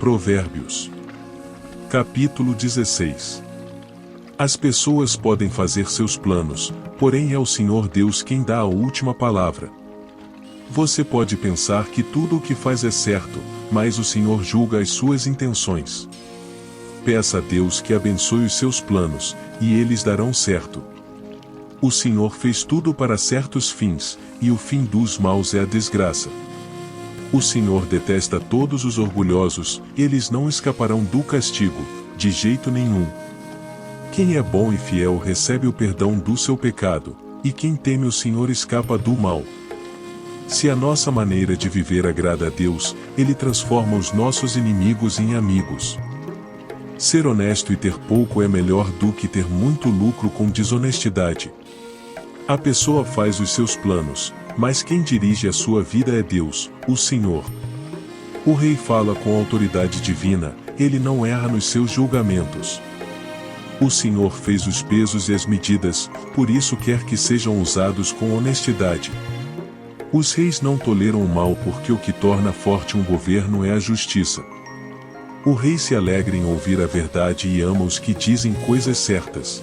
Provérbios. Capítulo 16. As pessoas podem fazer seus planos, porém é o Senhor Deus quem dá a última palavra. Você pode pensar que tudo o que faz é certo, mas o Senhor julga as suas intenções. Peça a Deus que abençoe os seus planos, e eles darão certo. O Senhor fez tudo para certos fins, e o fim dos maus é a desgraça. O Senhor detesta todos os orgulhosos, eles não escaparão do castigo, de jeito nenhum. Quem é bom e fiel recebe o perdão do seu pecado, e quem teme o Senhor escapa do mal. Se a nossa maneira de viver agrada a Deus, Ele transforma os nossos inimigos em amigos. Ser honesto e ter pouco é melhor do que ter muito lucro com desonestidade. A pessoa faz os seus planos, mas quem dirige a sua vida é Deus, o Senhor. O rei fala com autoridade divina, ele não erra nos seus julgamentos. O Senhor fez os pesos e as medidas, por isso quer que sejam usados com honestidade. Os reis não toleram o mal porque o que torna forte um governo é a justiça. O rei se alegra em ouvir a verdade e ama os que dizem coisas certas.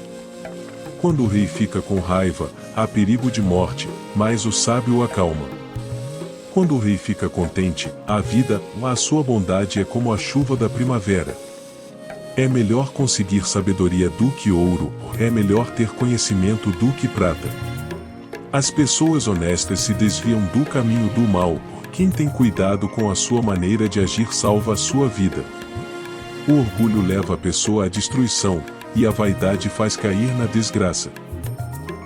Quando o rei fica com raiva, há perigo de morte, mas o sábio o acalma. Quando o rei fica contente, a vida, a sua bondade é como a chuva da primavera. É melhor conseguir sabedoria do que ouro, é melhor ter conhecimento do que prata. As pessoas honestas se desviam do caminho do mal, quem tem cuidado com a sua maneira de agir salva a sua vida. O orgulho leva a pessoa à destruição, e a vaidade faz cair na desgraça.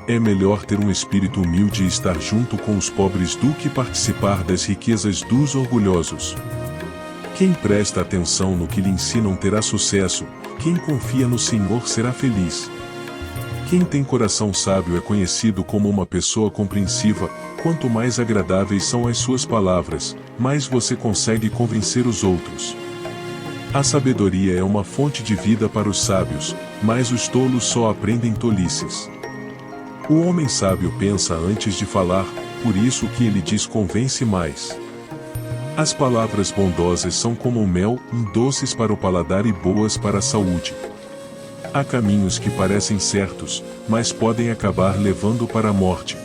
É melhor ter um espírito humilde e estar junto com os pobres do que participar das riquezas dos orgulhosos. Quem presta atenção no que lhe ensinam terá sucesso, quem confia no Senhor será feliz. Quem tem coração sábio é conhecido como uma pessoa compreensiva, quanto mais agradáveis são as suas palavras, mais você consegue convencer os outros. A sabedoria é uma fonte de vida para os sábios, mas os tolos só aprendem tolices. O homem sábio pensa antes de falar, por isso o que ele diz convence mais. As palavras bondosas são como o mel, doces para o paladar e boas para a saúde. Há caminhos que parecem certos, mas podem acabar levando para a morte.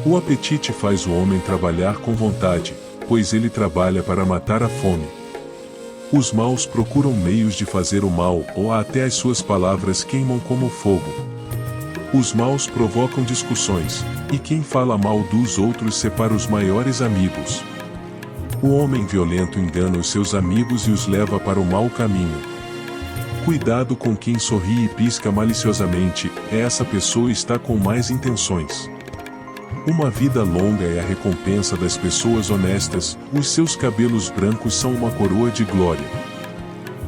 O apetite faz o homem trabalhar com vontade, pois ele trabalha para matar a fome. Os maus procuram meios de fazer o mal, ou até as suas palavras queimam como fogo. Os maus provocam discussões, e quem fala mal dos outros separa os maiores amigos. O homem violento engana os seus amigos e os leva para o mau caminho. Cuidado com quem sorri e pisca maliciosamente, essa pessoa está com más intenções. Uma vida longa é a recompensa das pessoas honestas, os seus cabelos brancos são uma coroa de glória.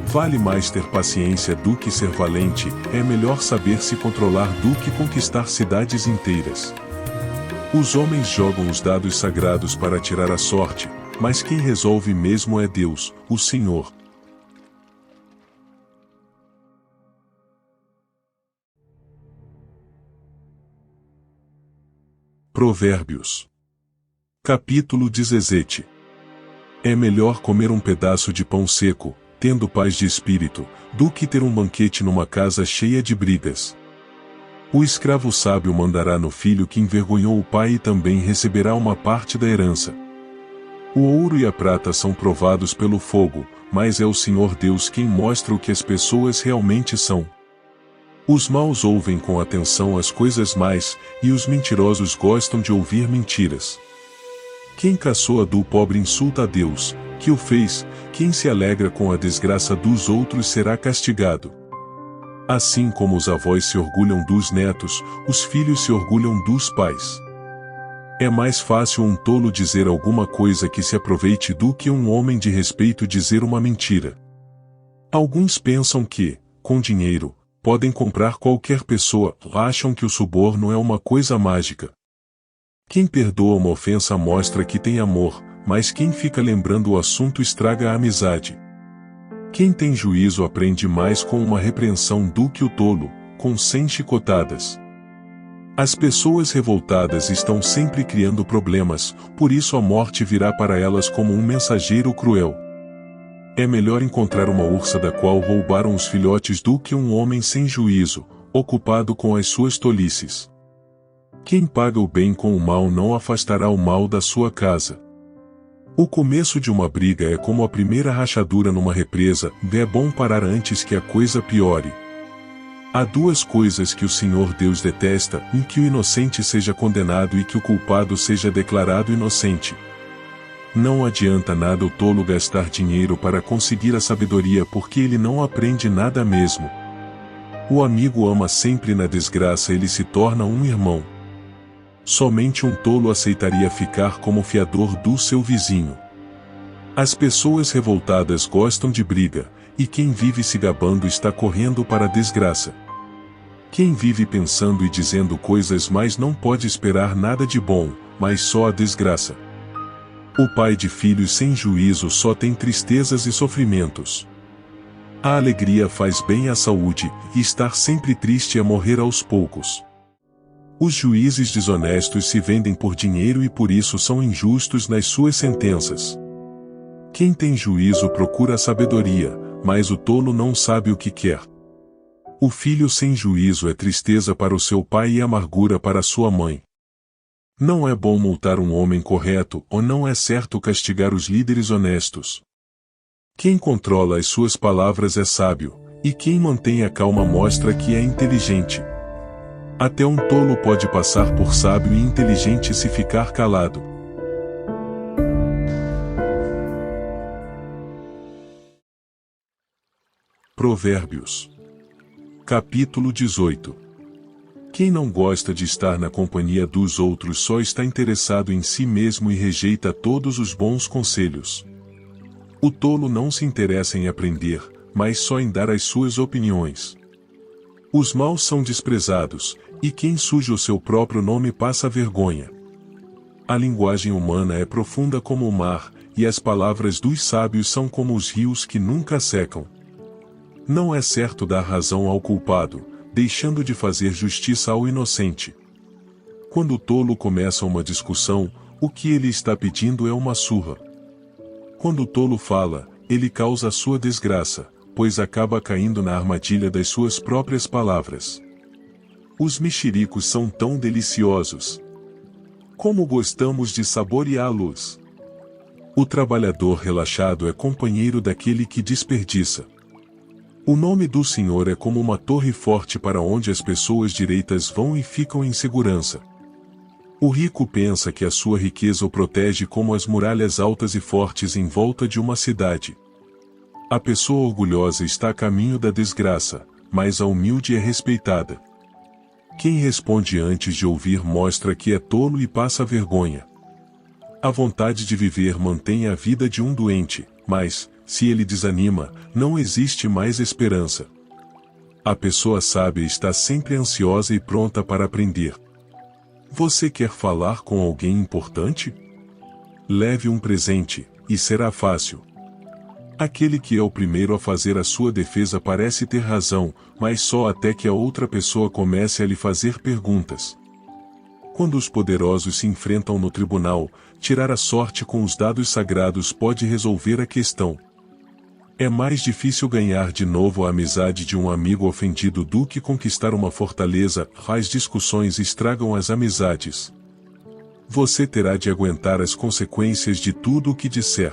Vale mais ter paciência do que ser valente, é melhor saber se controlar do que conquistar cidades inteiras. Os homens jogam os dados sagrados para tirar a sorte, mas quem resolve mesmo é Deus, o Senhor. Provérbios. Capítulo 17. É melhor comer um pedaço de pão seco, tendo paz de espírito, do que ter um banquete numa casa cheia de brigas. O escravo sábio mandará no filho que envergonhou o pai e também receberá uma parte da herança. O ouro e a prata são provados pelo fogo, mas é o Senhor Deus quem mostra o que as pessoas realmente são. Os maus ouvem com atenção as coisas más, e os mentirosos gostam de ouvir mentiras. Quem caçoa do pobre insulta a Deus, que o fez, quem se alegra com a desgraça dos outros será castigado. Assim como os avós se orgulham dos netos, os filhos se orgulham dos pais. É mais fácil um tolo dizer alguma coisa que se aproveite do que um homem de respeito dizer uma mentira. Alguns pensam que, com dinheiro, podem comprar qualquer pessoa, acham que o suborno é uma coisa mágica. Quem perdoa uma ofensa mostra que tem amor, mas quem fica lembrando o assunto estraga a amizade. Quem tem juízo aprende mais com uma repreensão do que o tolo, com 100 chicotadas. As pessoas revoltadas estão sempre criando problemas, por isso a morte virá para elas como um mensageiro cruel. É melhor encontrar uma ursa da qual roubaram os filhotes do que um homem sem juízo, ocupado com as suas tolices. Quem paga o bem com o mal não afastará o mal da sua casa. O começo de uma briga é como a primeira rachadura numa represa, é bom parar antes que a coisa piore. Há duas coisas que o Senhor Deus detesta, em que o inocente seja condenado e que o culpado seja declarado inocente. Não adianta nada o tolo gastar dinheiro para conseguir a sabedoria porque ele não aprende nada mesmo. O amigo ama sempre na desgraça, ele se torna um irmão. Somente um tolo aceitaria ficar como fiador do seu vizinho. As pessoas revoltadas gostam de briga, e quem vive se gabando está correndo para a desgraça. Quem vive pensando e dizendo coisas mais não pode esperar nada de bom, mas só a desgraça. O pai de filhos sem juízo só tem tristezas e sofrimentos. A alegria faz bem à saúde, e estar sempre triste é morrer aos poucos. Os juízes desonestos se vendem por dinheiro e por isso são injustos nas suas sentenças. Quem tem juízo procura a sabedoria, mas o tolo não sabe o que quer. O filho sem juízo é tristeza para o seu pai e amargura para sua mãe. Não é bom multar um homem correto ou não é certo castigar os líderes honestos. Quem controla as suas palavras é sábio, e quem mantém a calma mostra que é inteligente. Até um tolo pode passar por sábio e inteligente se ficar calado. Provérbios. Capítulo 18. Quem não gosta de estar na companhia dos outros só está interessado em si mesmo e rejeita todos os bons conselhos. O tolo não se interessa em aprender, mas só em dar as suas opiniões. Os maus são desprezados, e quem suja o seu próprio nome passa vergonha. A linguagem humana é profunda como o mar, e as palavras dos sábios são como os rios que nunca secam. Não é certo dar razão ao culpado, deixando de fazer justiça ao inocente. Quando o tolo começa uma discussão, o que ele está pedindo é uma surra. Quando o tolo fala, ele causa a sua desgraça, pois acaba caindo na armadilha das suas próprias palavras. Os mexericos são tão deliciosos. Como gostamos de saboreá-los! O trabalhador relaxado é companheiro daquele que desperdiça. O nome do Senhor é como uma torre forte para onde as pessoas direitas vão e ficam em segurança. O rico pensa que a sua riqueza o protege como as muralhas altas e fortes em volta de uma cidade. A pessoa orgulhosa está a caminho da desgraça, mas a humilde é respeitada. Quem responde antes de ouvir mostra que é tolo e passa vergonha. A vontade de viver mantém a vida de um doente, mas, se ele desanima, não existe mais esperança. A pessoa sábia está sempre ansiosa e pronta para aprender. Você quer falar com alguém importante? Leve um presente, e será fácil. Aquele que é o primeiro a fazer a sua defesa parece ter razão, mas só até que a outra pessoa comece a lhe fazer perguntas. Quando os poderosos se enfrentam no tribunal, tirar a sorte com os dados sagrados pode resolver a questão. É mais difícil ganhar de novo a amizade de um amigo ofendido do que conquistar uma fortaleza. As discussões estragam as amizades. Você terá de aguentar as consequências de tudo o que disser.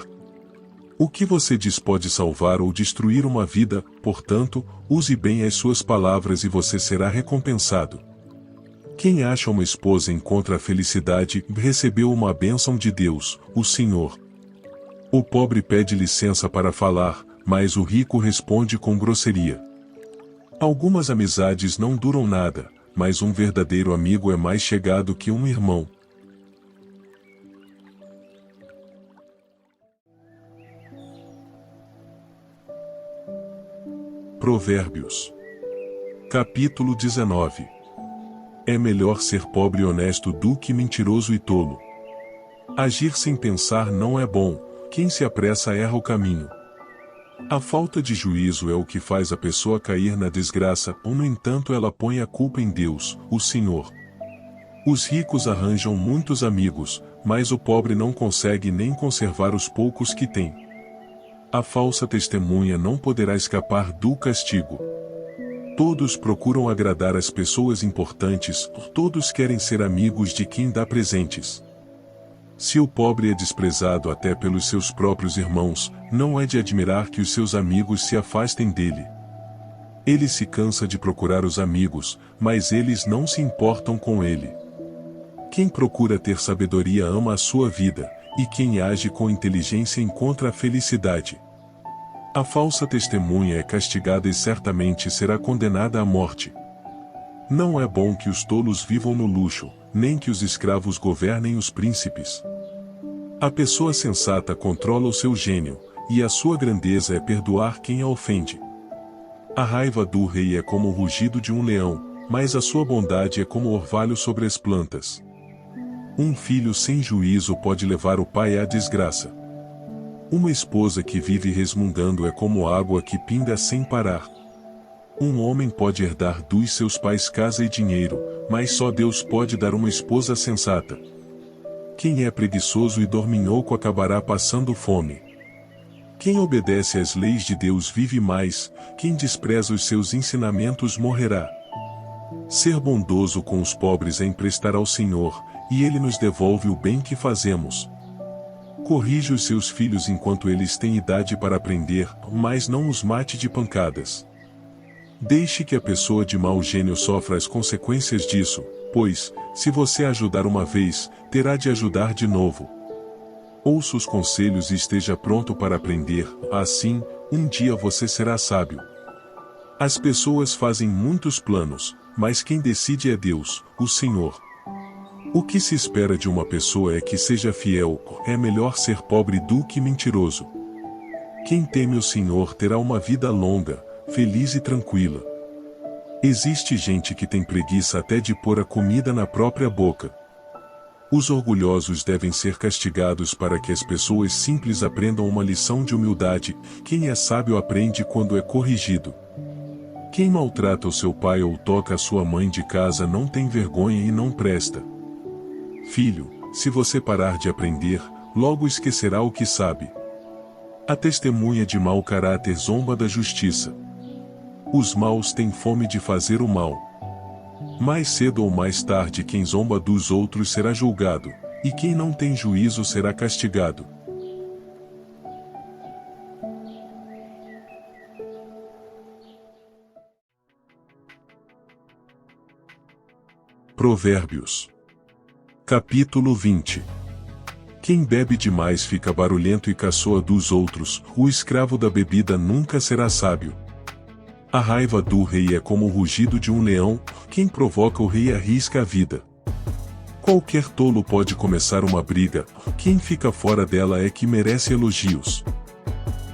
O que você diz pode salvar ou destruir uma vida, portanto, use bem as suas palavras e você será recompensado. Quem acha uma esposa encontra a felicidade, recebeu uma bênção de Deus, o Senhor. O pobre pede licença para falar, mas o rico responde com grosseria. Algumas amizades não duram nada, mas um verdadeiro amigo é mais chegado que um irmão. Provérbios. Capítulo 19. É melhor ser pobre e honesto do que mentiroso e tolo. Agir sem pensar não é bom, quem se apressa erra o caminho. A falta de juízo é o que faz a pessoa cair na desgraça, ou no entanto ela põe a culpa em Deus, o Senhor. Os ricos arranjam muitos amigos, mas o pobre não consegue nem conservar os poucos que tem. A falsa testemunha não poderá escapar do castigo. Todos procuram agradar as pessoas importantes, todos querem ser amigos de quem dá presentes. Se o pobre é desprezado até pelos seus próprios irmãos, não é de admirar que os seus amigos se afastem dele. Ele se cansa de procurar os amigos, mas eles não se importam com ele. Quem procura ter sabedoria ama a sua vida, e quem age com inteligência encontra a felicidade. A falsa testemunha é castigada e certamente será condenada à morte. Não é bom que os tolos vivam no luxo, nem que os escravos governem os príncipes. A pessoa sensata controla o seu gênio, e a sua grandeza é perdoar quem a ofende. A raiva do rei é como o rugido de um leão, mas a sua bondade é como o orvalho sobre as plantas. Um filho sem juízo pode levar o pai à desgraça. Uma esposa que vive resmungando é como água que pinga sem parar. Um homem pode herdar dos seus pais casa e dinheiro, mas só Deus pode dar uma esposa sensata. Quem é preguiçoso e dorminhoco acabará passando fome. Quem obedece às leis de Deus vive mais, quem despreza os seus ensinamentos morrerá. Ser bondoso com os pobres é emprestar ao Senhor, e Ele nos devolve o bem que fazemos. Corrija os seus filhos enquanto eles têm idade para aprender, mas não os mate de pancadas. Deixe que a pessoa de mau gênio sofra as consequências disso, pois, se você ajudar uma vez, terá de ajudar de novo. Ouça os conselhos e esteja pronto para aprender, assim, um dia você será sábio. As pessoas fazem muitos planos, mas quem decide é Deus, o Senhor. O que se espera de uma pessoa é que seja fiel, é melhor ser pobre do que mentiroso. Quem teme o Senhor terá uma vida longa, feliz e tranquila. Existe gente que tem preguiça até de pôr a comida na própria boca. Os orgulhosos devem ser castigados para que as pessoas simples aprendam uma lição de humildade. Quem é sábio aprende quando é corrigido. Quem maltrata o seu pai ou toca a sua mãe de casa não tem vergonha e não presta. Filho, se você parar de aprender, logo esquecerá o que sabe. A testemunha de mau caráter zomba da justiça. Os maus têm fome de fazer o mal. Mais cedo ou mais tarde quem zomba dos outros será julgado, e quem não tem juízo será castigado. Provérbios. Capítulo 20. Quem bebe demais fica barulhento e caçoa dos outros, o escravo da bebida nunca será sábio. A raiva do rei é como o rugido de um leão, quem provoca o rei arrisca a vida. Qualquer tolo pode começar uma briga, quem fica fora dela é que merece elogios.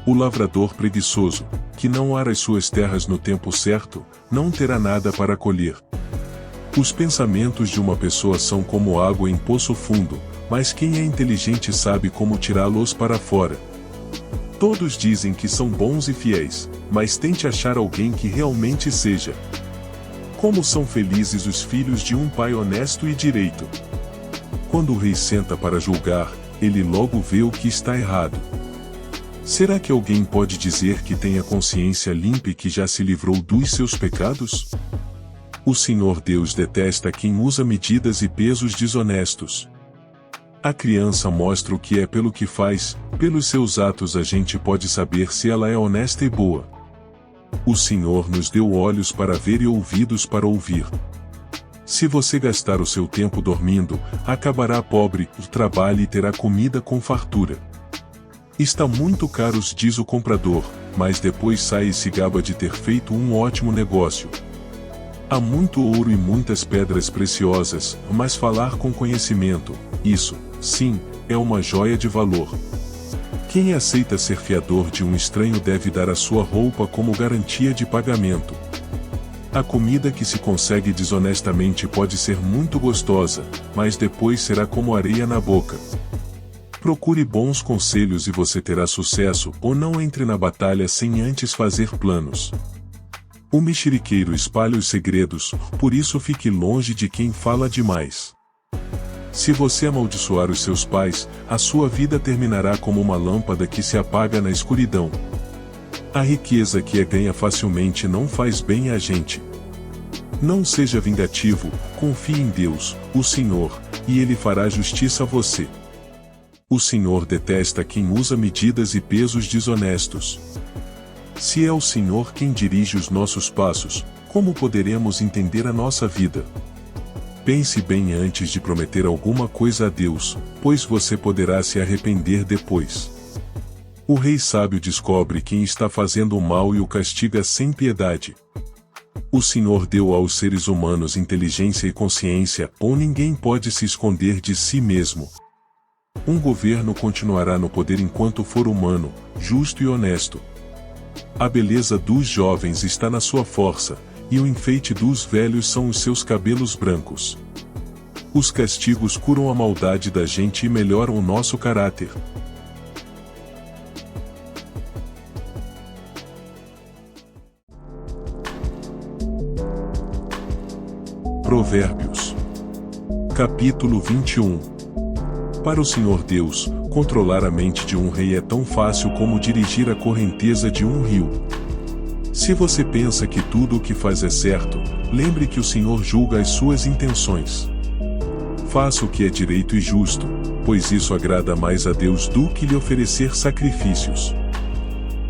O lavrador preguiçoso, que não ara as suas terras no tempo certo, não terá nada para colher. Os pensamentos de uma pessoa são como água em poço fundo, mas quem é inteligente sabe como tirá-los para fora. Todos dizem que são bons e fiéis, mas tente achar alguém que realmente seja. Como são felizes os filhos de um pai honesto e direito. Quando o rei senta para julgar, ele logo vê o que está errado. Será que alguém pode dizer que tem a consciência limpa e que já se livrou dos seus pecados? O Senhor Deus detesta quem usa medidas e pesos desonestos. A criança mostra o que é pelo que faz, pelos seus atos a gente pode saber se ela é honesta e boa. O Senhor nos deu olhos para ver e ouvidos para ouvir. Se você gastar o seu tempo dormindo, acabará pobre, trabalhe e terá comida com fartura. Está muito caro, diz o comprador, mas depois sai e se gaba de ter feito um ótimo negócio. Há muito ouro e muitas pedras preciosas, mas falar com conhecimento, isso, sim, é uma joia de valor. Quem aceita ser fiador de um estranho deve dar a sua roupa como garantia de pagamento. A comida que se consegue desonestamente pode ser muito gostosa, mas depois será como areia na boca. Procure bons conselhos e você terá sucesso, ou não entre na batalha sem antes fazer planos. O mexeriqueiro espalha os segredos, por isso fique longe de quem fala demais. Se você amaldiçoar os seus pais, a sua vida terminará como uma lâmpada que se apaga na escuridão. A riqueza que é ganha facilmente não faz bem a gente. Não seja vingativo, confie em Deus, o Senhor, e Ele fará justiça a você. O Senhor detesta quem usa medidas e pesos desonestos. Se é o Senhor quem dirige os nossos passos, como poderemos entender a nossa vida? Pense bem antes de prometer alguma coisa a Deus, pois você poderá se arrepender depois. O rei sábio descobre quem está fazendo o mal e o castiga sem piedade. O Senhor deu aos seres humanos inteligência e consciência, ou ninguém pode se esconder de si mesmo. Um governo continuará no poder enquanto for humano, justo e honesto. A beleza dos jovens está na sua força, e o enfeite dos velhos são os seus cabelos brancos. Os castigos curam a maldade da gente e melhoram o nosso caráter. Provérbios. Capítulo 21. Para o Senhor Deus, controlar a mente de um rei é tão fácil como dirigir a correnteza de um rio. Se você pensa que tudo o que faz é certo, lembre que o Senhor julga as suas intenções. Faça o que é direito e justo, pois isso agrada mais a Deus do que lhe oferecer sacrifícios.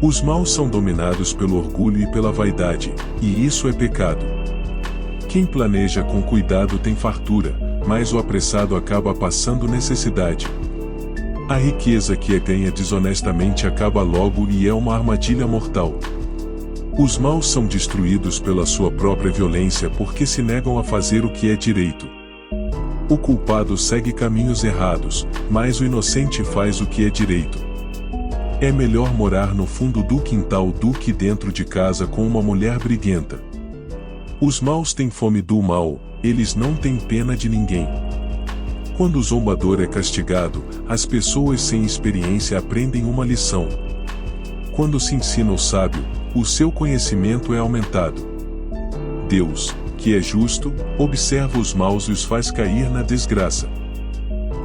Os maus são dominados pelo orgulho e pela vaidade, e isso é pecado. Quem planeja com cuidado tem fartura, mas o apressado acaba passando necessidade. A riqueza que é ganha desonestamente acaba logo e é uma armadilha mortal. Os maus são destruídos pela sua própria violência porque se negam a fazer o que é direito. O culpado segue caminhos errados, mas o inocente faz o que é direito. É melhor morar no fundo do quintal do que dentro de casa com uma mulher briguenta. Os maus têm fome do mal, eles não têm pena de ninguém. Quando o zombador é castigado, as pessoas sem experiência aprendem uma lição. Quando se ensina o sábio, o seu conhecimento é aumentado. Deus, que é justo, observa os maus e os faz cair na desgraça.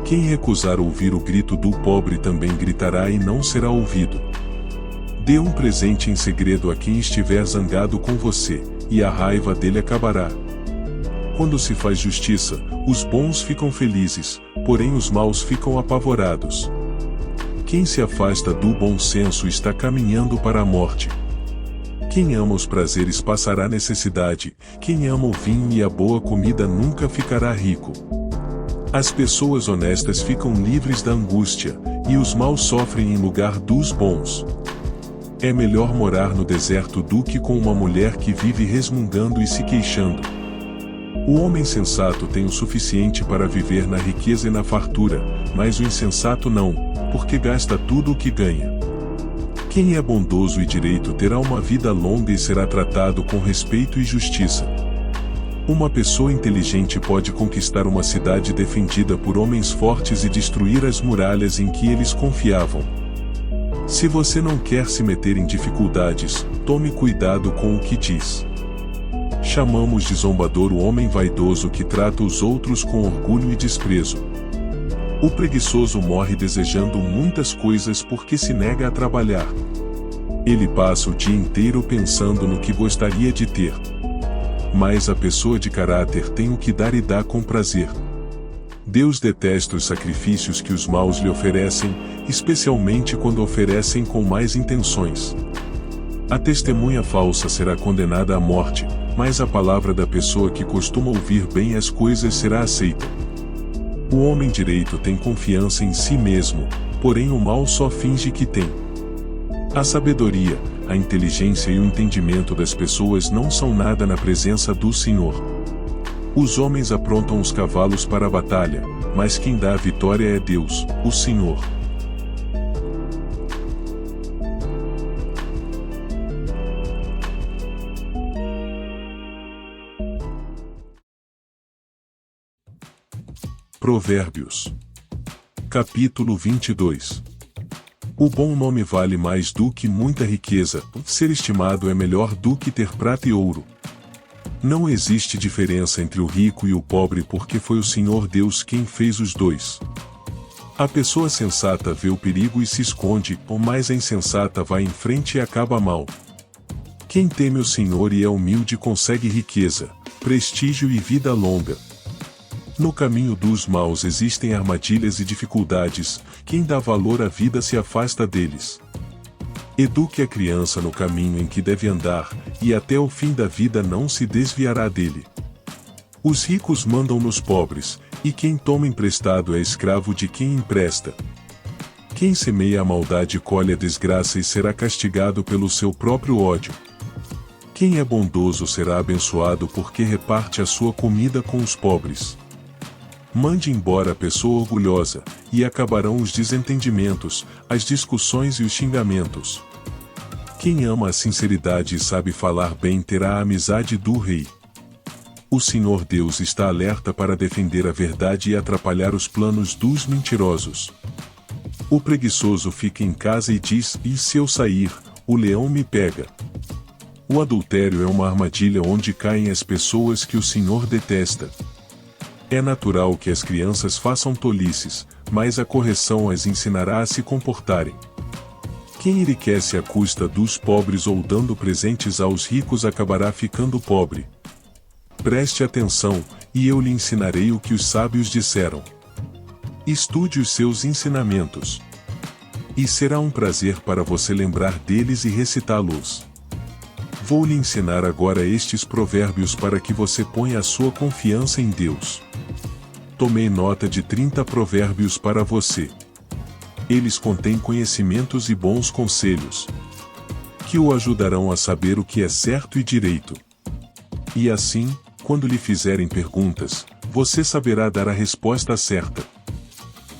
Quem recusar ouvir o grito do pobre também gritará e não será ouvido. Dê um presente em segredo a quem estiver zangado com você, e a raiva dele acabará. Quando se faz justiça, os bons ficam felizes, porém os maus ficam apavorados. Quem se afasta do bom senso está caminhando para a morte. Quem ama os prazeres passará necessidade, quem ama o vinho e a boa comida nunca ficará rico. As pessoas honestas ficam livres da angústia, e os maus sofrem em lugar dos bons. É melhor morar no deserto do que com uma mulher que vive resmungando e se queixando. O homem sensato tem o suficiente para viver na riqueza e na fartura, mas o insensato não, porque gasta tudo o que ganha. Quem é bondoso e direito terá uma vida longa e será tratado com respeito e justiça. Uma pessoa inteligente pode conquistar uma cidade defendida por homens fortes e destruir as muralhas em que eles confiavam. Se você não quer se meter em dificuldades, tome cuidado com o que diz. Chamamos de zombador o homem vaidoso que trata os outros com orgulho e desprezo. O preguiçoso morre desejando muitas coisas porque se nega a trabalhar. Ele passa o dia inteiro pensando no que gostaria de ter. Mas a pessoa de caráter tem o que dar e dá com prazer. Deus detesta os sacrifícios que os maus lhe oferecem, especialmente quando oferecem com más intenções. A testemunha falsa será condenada à morte, mas a palavra da pessoa que costuma ouvir bem as coisas será aceita. O homem direito tem confiança em si mesmo, porém o mal só finge que tem. A sabedoria, a inteligência e o entendimento das pessoas não são nada na presença do Senhor. Os homens aprontam os cavalos para a batalha, mas quem dá a vitória é Deus, o Senhor. Provérbios. Capítulo 22. O bom nome vale mais do que muita riqueza, ser estimado é melhor do que ter prata e ouro. Não existe diferença entre o rico e o pobre porque foi o Senhor Deus quem fez os dois. A pessoa sensata vê o perigo e se esconde, ou mais a insensata vai em frente e acaba mal. Quem teme o Senhor e é humilde consegue riqueza, prestígio e vida longa. No caminho dos maus existem armadilhas e dificuldades, quem dá valor à vida se afasta deles. Eduque a criança no caminho em que deve andar, e até o fim da vida não se desviará dele. Os ricos mandam nos pobres, e quem toma emprestado é escravo de quem empresta. Quem semeia a maldade colhe a desgraça e será castigado pelo seu próprio ódio. Quem é bondoso será abençoado porque reparte a sua comida com os pobres. Mande embora a pessoa orgulhosa, e acabarão os desentendimentos, as discussões e os xingamentos. Quem ama a sinceridade e sabe falar bem terá a amizade do rei. O Senhor Deus está alerta para defender a verdade e atrapalhar os planos dos mentirosos. O preguiçoso fica em casa e diz: "E se eu sair, o leão me pega." O adultério é uma armadilha onde caem as pessoas que o Senhor detesta. É natural que as crianças façam tolices, mas a correção as ensinará a se comportarem. Quem enriquece à custa dos pobres ou dando presentes aos ricos acabará ficando pobre. Preste atenção, e eu lhe ensinarei o que os sábios disseram. Estude os seus ensinamentos. E será um prazer para você lembrar deles e recitá-los. Vou lhe ensinar agora estes provérbios para que você ponha a sua confiança em Deus. Tomei nota de 30 provérbios para você. Eles contêm conhecimentos e bons conselhos, que o ajudarão a saber o que é certo e direito. E assim, quando lhe fizerem perguntas, você saberá dar a resposta certa.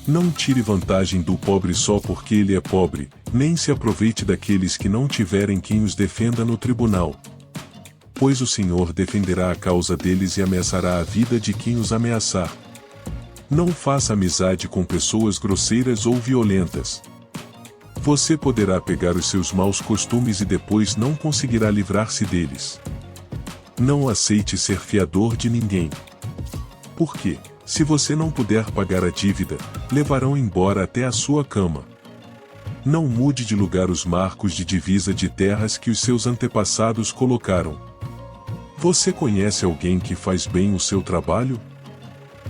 Não tire vantagem do pobre só porque ele é pobre, nem se aproveite daqueles que não tiverem quem os defenda no tribunal. Pois o Senhor defenderá a causa deles e ameaçará a vida de quem os ameaçar. Não faça amizade com pessoas grosseiras ou violentas. Você poderá pegar os seus maus costumes e depois não conseguirá livrar-se deles. Não aceite ser fiador de ninguém. Porque, se você não puder pagar a dívida, levarão embora até a sua cama. Não mude de lugar os marcos de divisa de terras que os seus antepassados colocaram. Você conhece alguém que faz bem o seu trabalho?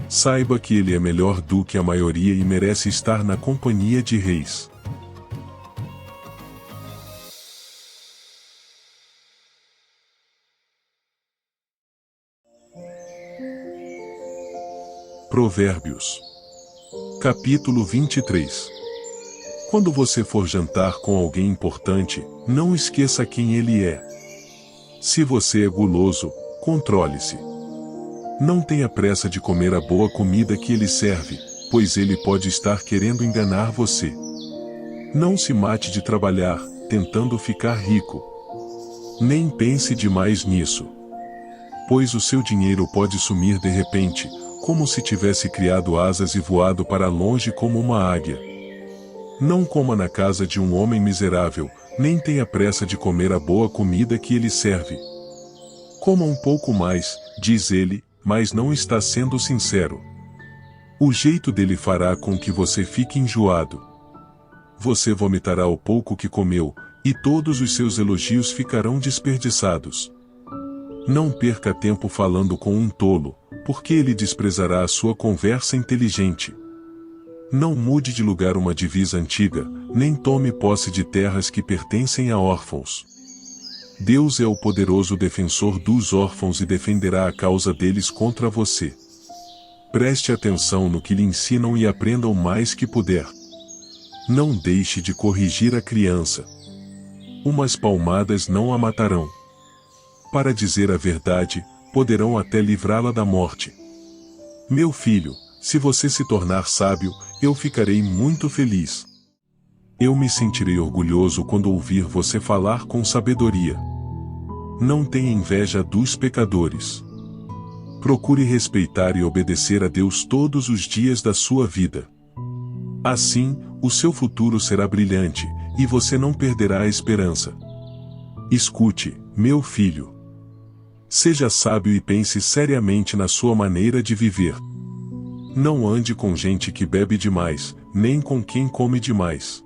Saiba que ele é melhor do que a maioria e merece estar na companhia de reis. Provérbios. Capítulo 23. Quando você for jantar com alguém importante, não esqueça quem ele é. Se você é guloso, controle-se. Não tenha pressa de comer a boa comida que ele serve, pois ele pode estar querendo enganar você. Não se mate de trabalhar, tentando ficar rico. Nem pense demais nisso. Pois o seu dinheiro pode sumir de repente, como se tivesse criado asas e voado para longe como uma águia. Não coma na casa de um homem miserável, nem tenha pressa de comer a boa comida que ele serve. Coma um pouco mais, diz ele, mas não está sendo sincero. O jeito dele fará com que você fique enjoado. Você vomitará o pouco que comeu, e todos os seus elogios ficarão desperdiçados. Não perca tempo falando com um tolo, porque ele desprezará a sua conversa inteligente. Não mude de lugar uma divisa antiga, nem tome posse de terras que pertencem a órfãos. Deus é o poderoso defensor dos órfãos e defenderá a causa deles contra você. Preste atenção no que lhe ensinam e aprenda o mais que puder. Não deixe de corrigir a criança. Umas palmadas não a matarão. Para dizer a verdade, poderão até livrá-la da morte. Meu filho, se você se tornar sábio, eu ficarei muito feliz. Eu me sentirei orgulhoso quando ouvir você falar com sabedoria. Não tenha inveja dos pecadores. Procure respeitar e obedecer a Deus todos os dias da sua vida. Assim, o seu futuro será brilhante, e você não perderá a esperança. Escute, meu filho. Seja sábio e pense seriamente na sua maneira de viver. Não ande com gente que bebe demais, nem com quem come demais.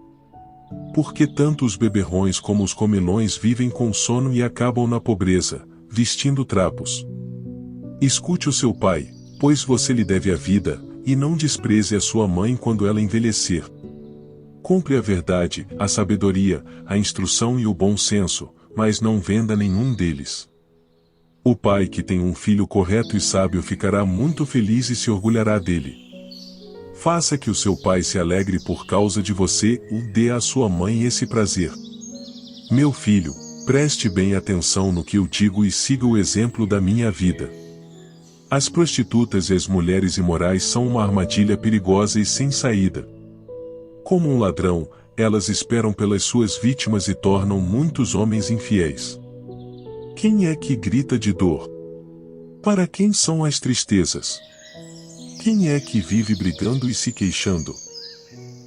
Porque tanto os beberrões como os comilões vivem com sono e acabam na pobreza, vestindo trapos. Escute o seu pai, pois você lhe deve a vida, e não despreze a sua mãe quando ela envelhecer. Compre a verdade, a sabedoria, a instrução e o bom senso, mas não venda nenhum deles. O pai que tem um filho correto e sábio ficará muito feliz e se orgulhará dele. Faça que o seu pai se alegre por causa de você e dê à sua mãe esse prazer. Meu filho, preste bem atenção no que eu digo e siga o exemplo da minha vida. As prostitutas e as mulheres imorais são uma armadilha perigosa e sem saída. Como um ladrão, elas esperam pelas suas vítimas e tornam muitos homens infiéis. Quem é que grita de dor? Para quem são as tristezas? Quem é que vive brigando e se queixando?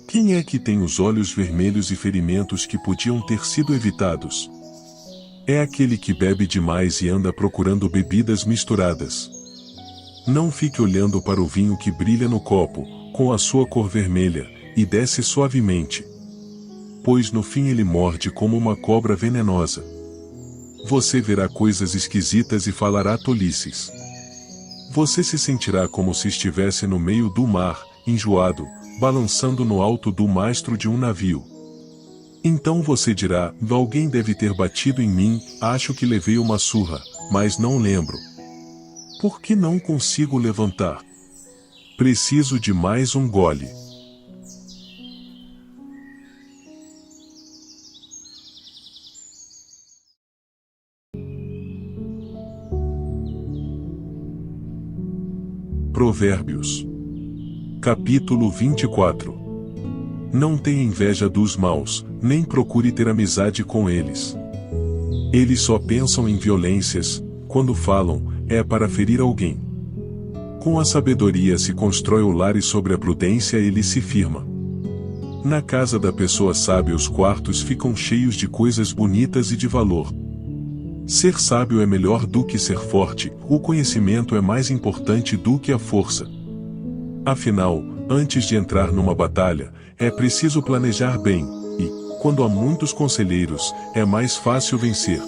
Quem é que tem os olhos vermelhos e ferimentos que podiam ter sido evitados? É aquele que bebe demais e anda procurando bebidas misturadas. Não fique olhando para o vinho que brilha no copo, com a sua cor vermelha, e desce suavemente. Pois no fim ele morde como uma cobra venenosa. Você verá coisas esquisitas e falará tolices. Você se sentirá como se estivesse no meio do mar, enjoado, balançando no alto do mastro de um navio. Então você dirá: alguém deve ter batido em mim, acho que levei uma surra, mas não lembro. Por que não consigo levantar? Preciso de mais um gole. Provérbios. Capítulo 24. Não tenha inveja dos maus, nem procure ter amizade com eles. Eles só pensam em violências, quando falam, é para ferir alguém. Com a sabedoria se constrói o lar e sobre a prudência ele se firma. Na casa da pessoa sábia os quartos ficam cheios de coisas bonitas e de valor. Ser sábio é melhor do que ser forte, o conhecimento é mais importante do que a força. Afinal, antes de entrar numa batalha, é preciso planejar bem, e, quando há muitos conselheiros, é mais fácil vencer.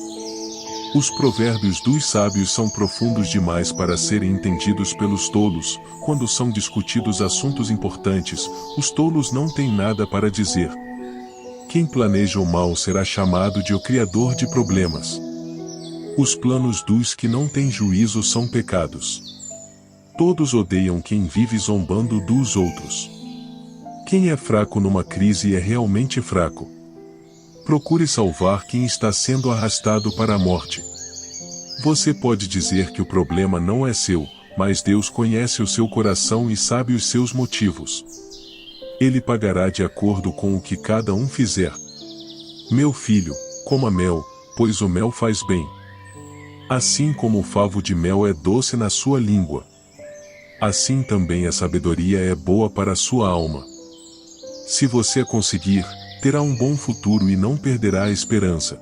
Os provérbios dos sábios são profundos demais para serem entendidos pelos tolos. Quando são discutidos assuntos importantes, os tolos não têm nada para dizer. Quem planeja o mal será chamado de o criador de problemas. Os planos dos que não têm juízo são pecados. Todos odeiam quem vive zombando dos outros. Quem é fraco numa crise é realmente fraco. Procure salvar quem está sendo arrastado para a morte. Você pode dizer que o problema não é seu, mas Deus conhece o seu coração e sabe os seus motivos. Ele pagará de acordo com o que cada um fizer. Meu filho, coma mel, pois o mel faz bem. Assim como o favo de mel é doce na sua língua, assim também a sabedoria é boa para a sua alma. Se você a conseguir, terá um bom futuro e não perderá a esperança.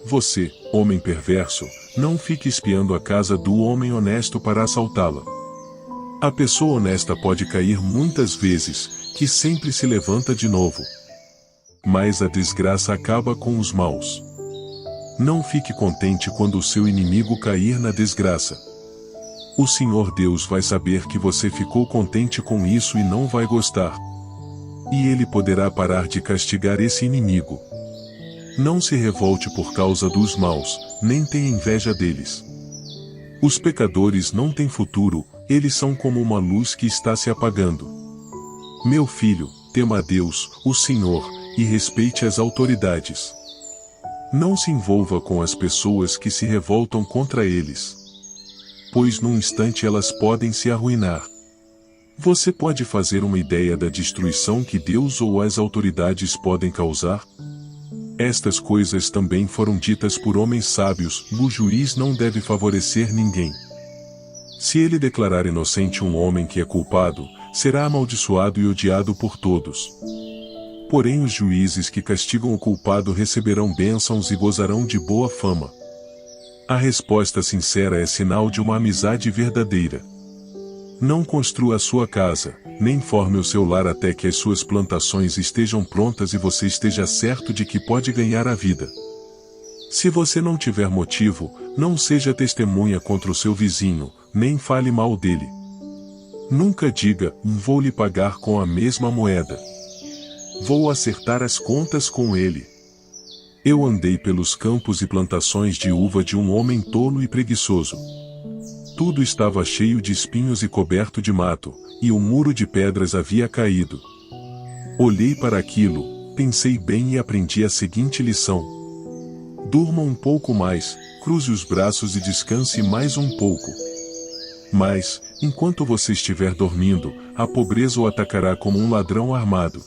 Você, homem perverso, não fique espiando a casa do homem honesto para assaltá-la. A pessoa honesta pode cair muitas vezes, que sempre se levanta de novo. Mas a desgraça acaba com os maus. Não fique contente quando o seu inimigo cair na desgraça. O Senhor Deus vai saber que você ficou contente com isso e não vai gostar. E Ele poderá parar de castigar esse inimigo. Não se revolte por causa dos maus, nem tenha inveja deles. Os pecadores não têm futuro, eles são como uma luz que está se apagando. Meu filho, tema a Deus, o Senhor, e respeite as autoridades. Não se envolva com as pessoas que se revoltam contra eles, pois num instante elas podem se arruinar. Você pode fazer uma ideia da destruição que Deus ou as autoridades podem causar? Estas coisas também foram ditas por homens sábios: o juiz não deve favorecer ninguém. Se ele declarar inocente um homem que é culpado, será amaldiçoado e odiado por todos. Porém os juízes que castigam o culpado receberão bênçãos e gozarão de boa fama. A resposta sincera é sinal de uma amizade verdadeira. Não construa a sua casa, nem forme o seu lar até que as suas plantações estejam prontas e você esteja certo de que pode ganhar a vida. Se você não tiver motivo, não seja testemunha contra o seu vizinho, nem fale mal dele. Nunca diga, vou lhe pagar com a mesma moeda. Vou acertar as contas com ele. Eu andei pelos campos e plantações de uva de um homem tolo e preguiçoso. Tudo estava cheio de espinhos e coberto de mato, e o muro de pedras havia caído. Olhei para aquilo, pensei bem e aprendi a seguinte lição: durma um pouco mais, cruze os braços e descanse mais um pouco. Mas, enquanto você estiver dormindo, a pobreza o atacará como um ladrão armado.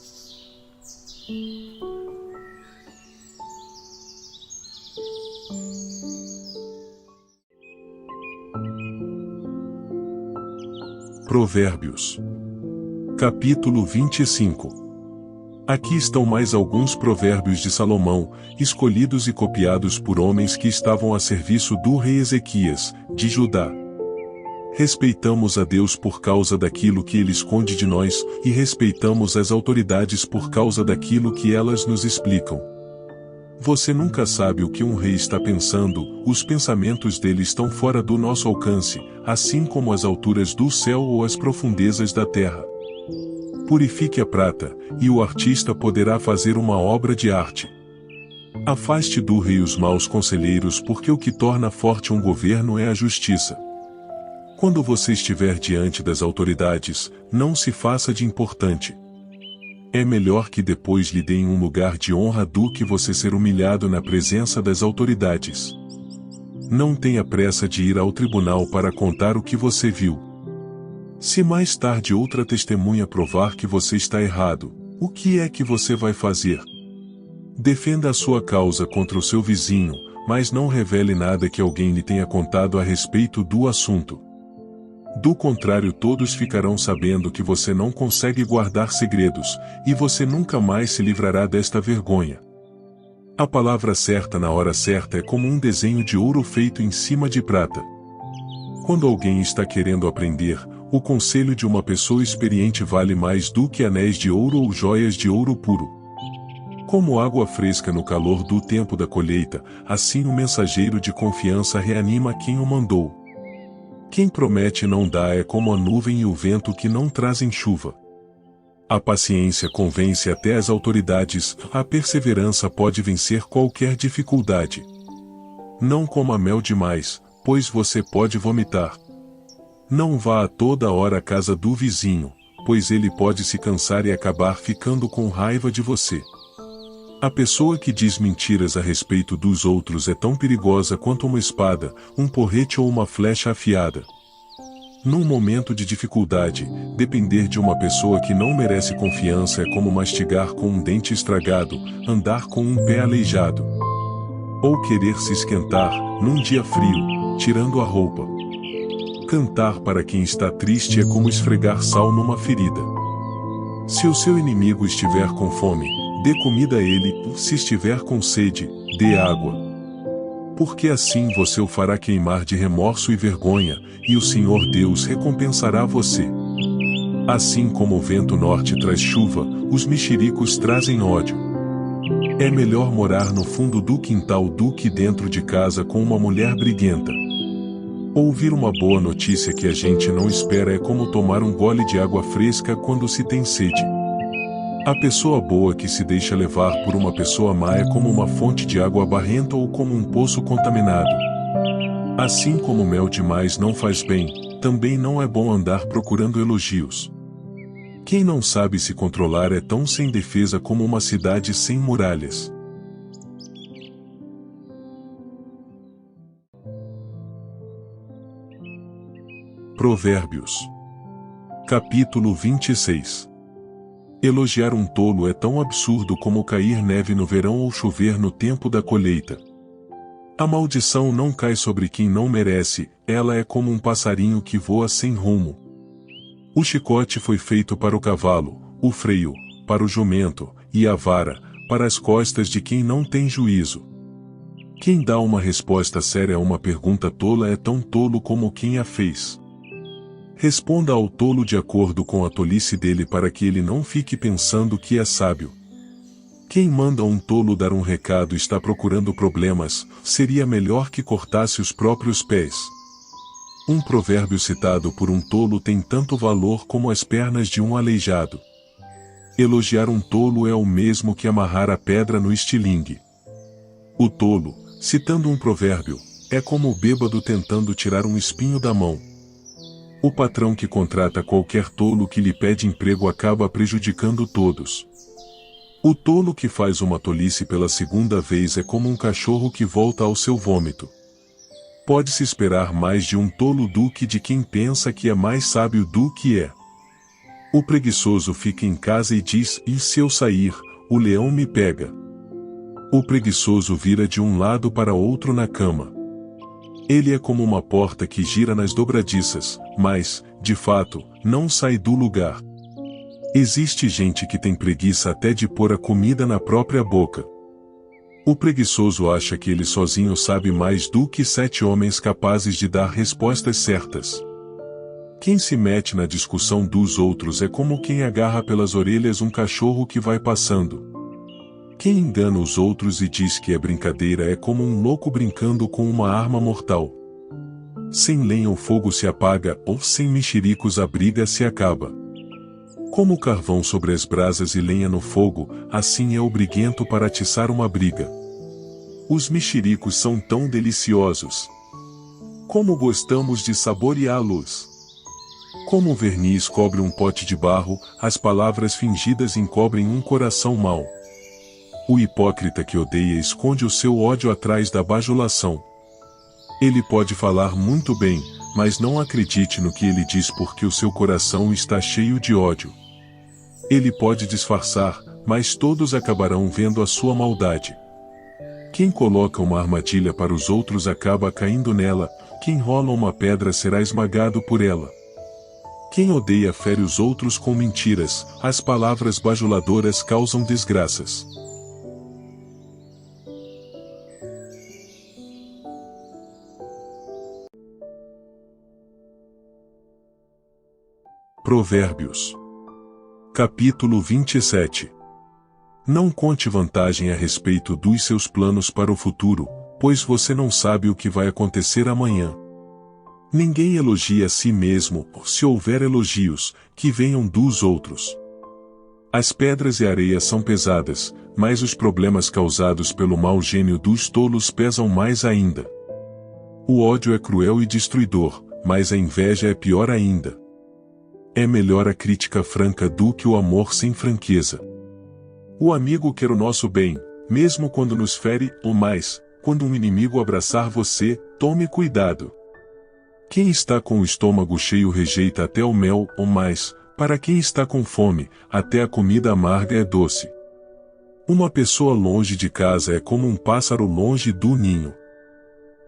Provérbios. Capítulo 25. Aqui estão mais alguns provérbios de Salomão, escolhidos e copiados por homens que estavam a serviço do rei Ezequias, de Judá. Respeitamos a Deus por causa daquilo que Ele esconde de nós, e respeitamos as autoridades por causa daquilo que elas nos explicam. Você nunca sabe o que um rei está pensando, os pensamentos dele estão fora do nosso alcance, assim como as alturas do céu ou as profundezas da terra. Purifique a prata, e o artista poderá fazer uma obra de arte. Afaste do rei os maus conselheiros, porque o que torna forte um governo é a justiça. Quando você estiver diante das autoridades, não se faça de importante. É melhor que depois lhe deem um lugar de honra do que você ser humilhado na presença das autoridades. Não tenha pressa de ir ao tribunal para contar o que você viu. Se mais tarde outra testemunha provar que você está errado, o que é que você vai fazer? Defenda a sua causa contra o seu vizinho, mas não revele nada que alguém lhe tenha contado a respeito do assunto. Do contrário, todos ficarão sabendo que você não consegue guardar segredos, e você nunca mais se livrará desta vergonha. A palavra certa na hora certa é como um desenho de ouro feito em cima de prata. Quando alguém está querendo aprender, o conselho de uma pessoa experiente vale mais do que anéis de ouro ou joias de ouro puro. Como água fresca no calor do tempo da colheita, assim o mensageiro de confiança reanima quem o mandou. Quem promete não dá é como a nuvem e o vento que não trazem chuva. A paciência convence até as autoridades, a perseverança pode vencer qualquer dificuldade. Não coma mel demais, pois você pode vomitar. Não vá a toda hora à casa do vizinho, pois ele pode se cansar e acabar ficando com raiva de você. A pessoa que diz mentiras a respeito dos outros é tão perigosa quanto uma espada, um porrete ou uma flecha afiada. Num momento de dificuldade, depender de uma pessoa que não merece confiança é como mastigar com um dente estragado, andar com um pé aleijado. Ou querer se esquentar, num dia frio, tirando a roupa. Cantar para quem está triste é como esfregar sal numa ferida. Se o seu inimigo estiver com fome, dê comida a ele, se estiver com sede, dê água. Porque assim você o fará queimar de remorso e vergonha, e o Senhor Deus recompensará você. Assim como o vento norte traz chuva, os mexericos trazem ódio. É melhor morar no fundo do quintal do que dentro de casa com uma mulher briguenta. Ouvir uma boa notícia que a gente não espera é como tomar um gole de água fresca quando se tem sede. A pessoa boa que se deixa levar por uma pessoa má é como uma fonte de água barrenta ou como um poço contaminado. Assim como mel demais não faz bem, também não é bom andar procurando elogios. Quem não sabe se controlar é tão sem defesa como uma cidade sem muralhas. Provérbios. Capítulo 26. Elogiar um tolo é tão absurdo como cair neve no verão ou chover no tempo da colheita. A maldição não cai sobre quem não merece, ela é como um passarinho que voa sem rumo. O chicote foi feito para o cavalo, o freio, para o jumento, e a vara, para as costas de quem não tem juízo. Quem dá uma resposta séria a uma pergunta tola é tão tolo como quem a fez. Responda ao tolo de acordo com a tolice dele para que ele não fique pensando que é sábio. Quem manda um tolo dar um recado está procurando problemas, seria melhor que cortasse os próprios pés. Um provérbio citado por um tolo tem tanto valor como as pernas de um aleijado. Elogiar um tolo é o mesmo que amarrar a pedra no estilingue. O tolo, citando um provérbio, é como o bêbado tentando tirar um espinho da mão. O patrão que contrata qualquer tolo que lhe pede emprego acaba prejudicando todos. O tolo que faz uma tolice pela segunda vez é como um cachorro que volta ao seu vômito. Pode-se esperar mais de um tolo do que de quem pensa que é mais sábio do que é. O preguiçoso fica em casa e diz: "E se eu sair, o leão me pega." O preguiçoso vira de um lado para outro na cama. Ele é como uma porta que gira nas dobradiças, mas, de fato, não sai do lugar. Existe gente que tem preguiça até de pôr a comida na própria boca. O preguiçoso acha que ele sozinho sabe mais do que 7 homens capazes de dar respostas certas. Quem se mete na discussão dos outros é como quem agarra pelas orelhas um cachorro que vai passando. Quem engana os outros e diz que é brincadeira é como um louco brincando com uma arma mortal. Sem lenha o fogo se apaga, ou sem mexericos a briga se acaba. Como o carvão sobre as brasas e lenha no fogo, assim é o briguento para atiçar uma briga. Os mexericos são tão deliciosos. Como gostamos de saboreá-los! Como o verniz cobre um pote de barro, as palavras fingidas encobrem um coração mau. O hipócrita que odeia esconde o seu ódio atrás da bajulação. Ele pode falar muito bem, mas não acredite no que ele diz porque o seu coração está cheio de ódio. Ele pode disfarçar, mas todos acabarão vendo a sua maldade. Quem coloca uma armadilha para os outros acaba caindo nela, quem rola uma pedra será esmagado por ela. Quem odeia fere os outros com mentiras, as palavras bajuladoras causam desgraças. Provérbios. Capítulo 27. Não conte vantagem a respeito dos seus planos para o futuro, pois você não sabe o que vai acontecer amanhã. Ninguém elogia a si mesmo, se houver elogios, que venham dos outros. As pedras e a areia são pesadas, mas os problemas causados pelo mau gênio dos tolos pesam mais ainda. O ódio é cruel e destruidor, mas a inveja é pior ainda. É melhor a crítica franca do que o amor sem franqueza. O amigo quer o nosso bem, mesmo quando nos fere, ou mais, quando um inimigo abraçar você, tome cuidado. Quem está com o estômago cheio rejeita até o mel, ou mais, para quem está com fome, até a comida amarga é doce. Uma pessoa longe de casa é como um pássaro longe do ninho.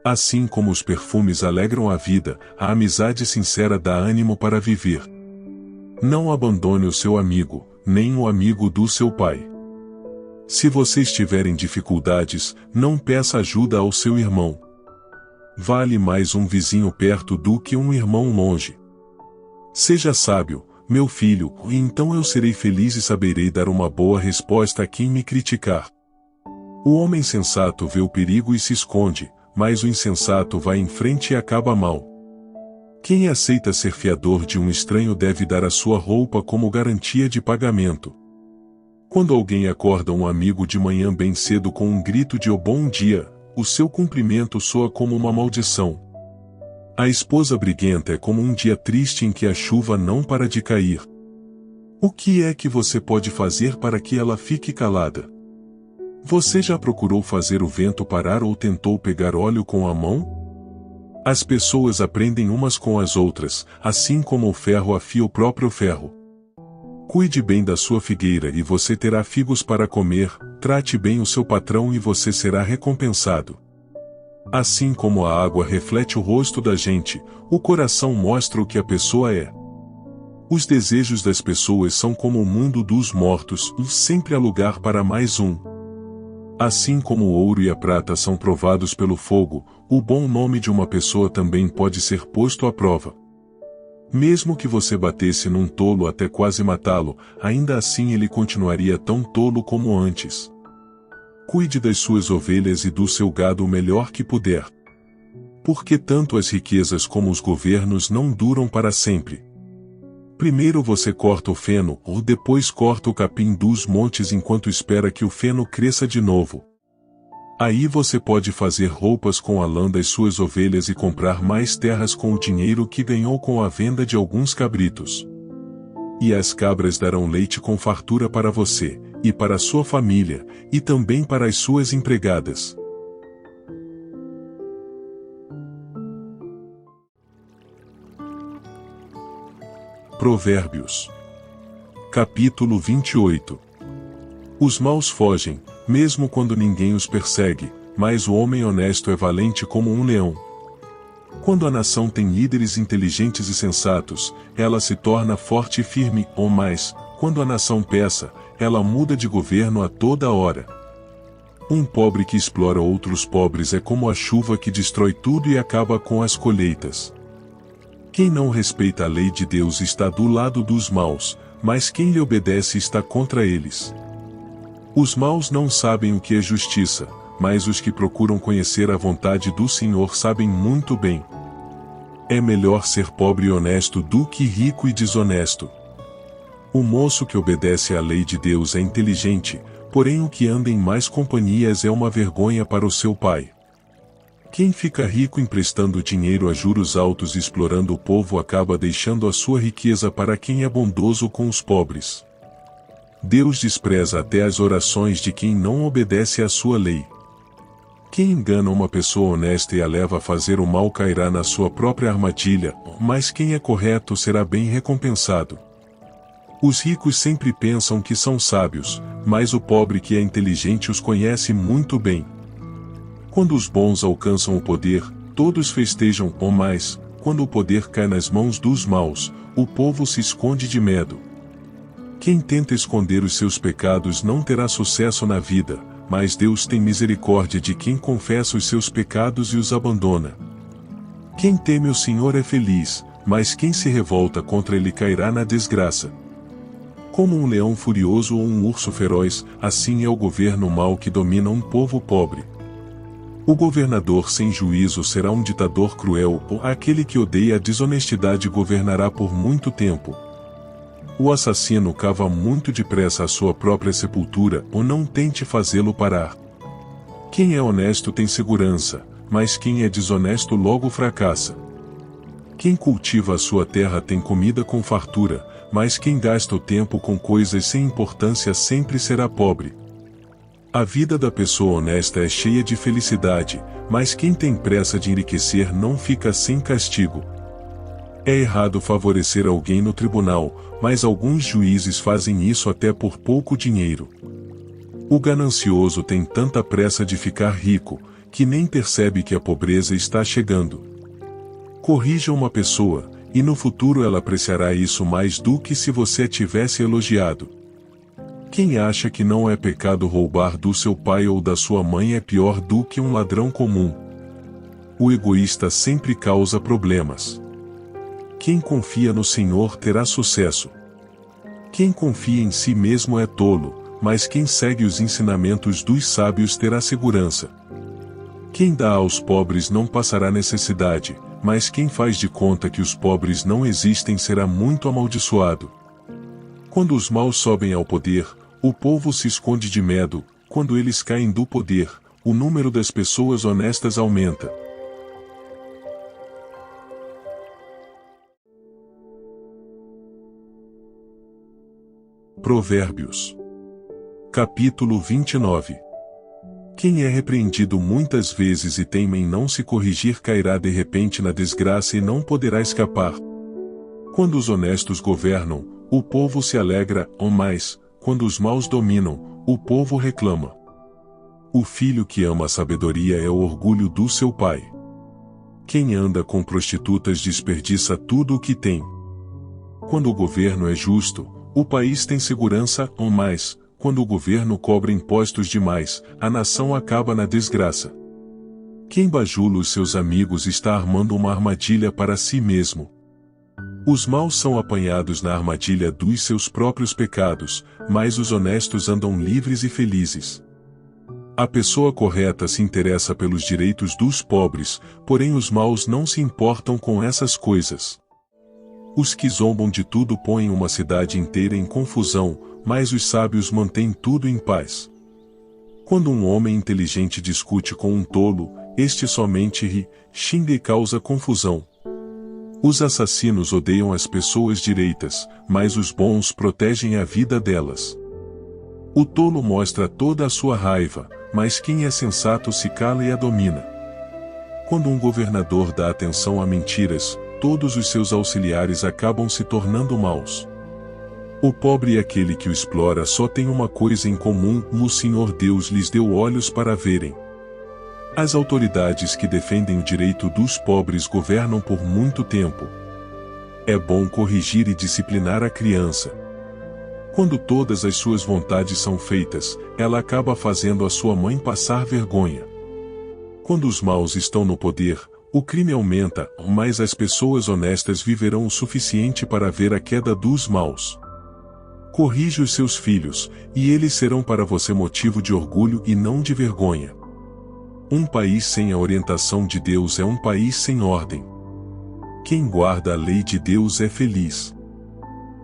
Assim como os perfumes alegram a vida, a amizade sincera dá ânimo para viver. Não abandone o seu amigo, nem o amigo do seu pai. Se você estiver em dificuldades, não peça ajuda ao seu irmão. Vale mais um vizinho perto do que um irmão longe. Seja sábio, meu filho, e então eu serei feliz e saberei dar uma boa resposta a quem me criticar. O homem sensato vê o perigo e se esconde, mas o insensato vai em frente e acaba mal. Quem aceita ser fiador de um estranho deve dar a sua roupa como garantia de pagamento. Quando alguém acorda um amigo de manhã bem cedo com um grito de "oh, bom dia", o seu cumprimento soa como uma maldição. A esposa briguenta é como um dia triste em que a chuva não para de cair. O que é que você pode fazer para que ela fique calada? Você já procurou fazer o vento parar ou tentou pegar óleo com a mão? As pessoas aprendem umas com as outras, assim como o ferro afia o próprio ferro. Cuide bem da sua figueira e você terá figos para comer, trate bem o seu patrão e você será recompensado. Assim como a água reflete o rosto da gente, o coração mostra o que a pessoa é. Os desejos das pessoas são como o mundo dos mortos, sempre há lugar para mais um. Assim como o ouro e a prata são provados pelo fogo, o bom nome de uma pessoa também pode ser posto à prova. Mesmo que você batesse num tolo até quase matá-lo, ainda assim ele continuaria tão tolo como antes. Cuide das suas ovelhas e do seu gado o melhor que puder. Porque tanto as riquezas como os governos não duram para sempre. Primeiro você corta o feno, ou depois corta o capim dos montes enquanto espera que o feno cresça de novo. Aí você pode fazer roupas com a lã das suas ovelhas e comprar mais terras com o dinheiro que ganhou com a venda de alguns cabritos. E as cabras darão leite com fartura para você, e para a sua família, e também para as suas empregadas. Provérbios. Capítulo 28. Os maus fogem, mesmo quando ninguém os persegue, mas o homem honesto é valente como um leão. Quando a nação tem líderes inteligentes e sensatos, ela se torna forte e firme, ou mais, quando a nação peça, ela muda de governo a toda hora. Um pobre que explora outros pobres é como a chuva que destrói tudo e acaba com as colheitas. Quem não respeita a lei de Deus está do lado dos maus, mas quem lhe obedece está contra eles. Os maus não sabem o que é justiça, mas os que procuram conhecer a vontade do Senhor sabem muito bem. É melhor ser pobre e honesto do que rico e desonesto. O moço que obedece à lei de Deus é inteligente, porém o que anda em más companhias é uma vergonha para o seu pai. Quem fica rico emprestando dinheiro a juros altos e explorando o povo acaba deixando a sua riqueza para quem é bondoso com os pobres. Deus despreza até as orações de quem não obedece à sua lei. Quem engana uma pessoa honesta e a leva a fazer o mal cairá na sua própria armadilha, mas quem é correto será bem recompensado. Os ricos sempre pensam que são sábios, mas o pobre que é inteligente os conhece muito bem. Quando os bons alcançam o poder, todos festejam, ou mais, quando o poder cai nas mãos dos maus, o povo se esconde de medo. Quem tenta esconder os seus pecados não terá sucesso na vida, mas Deus tem misericórdia de quem confessa os seus pecados e os abandona. Quem teme o Senhor é feliz, mas quem se revolta contra ele cairá na desgraça. Como um leão furioso ou um urso feroz, assim é o governo mau que domina um povo pobre. O governador sem juízo será um ditador cruel, ou aquele que odeia a desonestidade governará por muito tempo. O assassino cava muito depressa a sua própria sepultura, ou não tente fazê-lo parar. Quem é honesto tem segurança, mas quem é desonesto logo fracassa. Quem cultiva a sua terra tem comida com fartura, mas quem gasta o tempo com coisas sem importância sempre será pobre. A vida da pessoa honesta é cheia de felicidade, mas quem tem pressa de enriquecer não fica sem castigo. É errado favorecer alguém no tribunal, mas alguns juízes fazem isso até por pouco dinheiro. O ganancioso tem tanta pressa de ficar rico, que nem percebe que a pobreza está chegando. Corrija uma pessoa, e no futuro ela apreciará isso mais do que se você a tivesse elogiado. Quem acha que não é pecado roubar do seu pai ou da sua mãe é pior do que um ladrão comum. O egoísta sempre causa problemas. Quem confia no Senhor terá sucesso. Quem confia em si mesmo é tolo, mas quem segue os ensinamentos dos sábios terá segurança. Quem dá aos pobres não passará necessidade, mas quem faz de conta que os pobres não existem será muito amaldiçoado. Quando os maus sobem ao poder, o povo se esconde de medo. Quando eles caem do poder, o número das pessoas honestas aumenta. Provérbios. Capítulo 29. Quem é repreendido muitas vezes e teima em não se corrigir cairá de repente na desgraça e não poderá escapar. Quando os honestos governam, o povo se alegra, ou mais, quando os maus dominam, o povo reclama. O filho que ama a sabedoria é o orgulho do seu pai. Quem anda com prostitutas desperdiça tudo o que tem. Quando o governo é justo, o país tem segurança, ou mais, quando o governo cobra impostos demais, a nação acaba na desgraça. Quem bajula os seus amigos está armando uma armadilha para si mesmo. Os maus são apanhados na armadilha dos seus próprios pecados, mas os honestos andam livres e felizes. A pessoa correta se interessa pelos direitos dos pobres, porém os maus não se importam com essas coisas. Os que zombam de tudo põem uma cidade inteira em confusão, mas os sábios mantêm tudo em paz. Quando um homem inteligente discute com um tolo, este somente ri, xinga e causa confusão. Os assassinos odeiam as pessoas direitas, mas os bons protegem a vida delas. O tolo mostra toda a sua raiva, mas quem é sensato se cala e a domina. Quando um governador dá atenção a mentiras, todos os seus auxiliares acabam se tornando maus. O pobre e aquele que o explora só têm uma coisa em comum: o Senhor Deus lhes deu olhos para verem. As autoridades que defendem o direito dos pobres governam por muito tempo. É bom corrigir e disciplinar a criança. Quando todas as suas vontades são feitas, ela acaba fazendo a sua mãe passar vergonha. Quando os maus estão no poder, o crime aumenta, mas as pessoas honestas viverão o suficiente para ver a queda dos maus. Corrija os seus filhos, e eles serão para você motivo de orgulho e não de vergonha. Um país sem a orientação de Deus é um país sem ordem. Quem guarda a lei de Deus é feliz.